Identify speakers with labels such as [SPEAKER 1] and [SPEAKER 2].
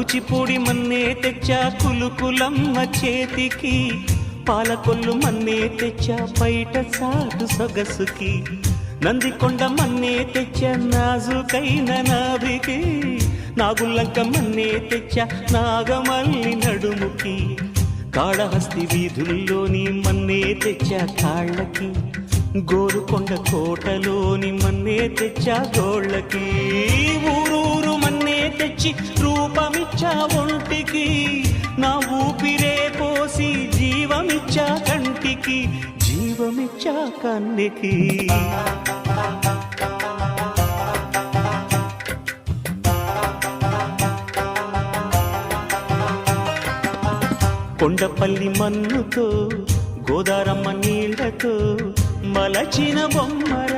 [SPEAKER 1] కూచిపూడి మన్నే తెచ్చా కులుకులమ్మ చేతికి, పాలకొల్లు మన్నే తెచ్చా బయట సాటు సొగసుకి, నందికొండ మన్నే తెచ్చా నాజుకైన నాభికి, నాగుల్లంక మన్నే తెచ్చా నాగమల్లి నడుముకి, కాళహస్తి వీధుల్లోని మన్నే తెచ్చా కాళ్ళకి, గోరుకొండ కోటలోని మన్నే తెచ్చా గోళ్ళకి, ఊరూరు మన్నే తెచ్చి రూపమిచ్చా ఒంటికి, నా ఊపిరే పోసి జీవమిచ్చా కంటికి, జీవమిచ్చా కన్నికి. కొండపల్లి మన్నుతో గోదారమ్మ నీళ్లతో మలచిన బొమ్మర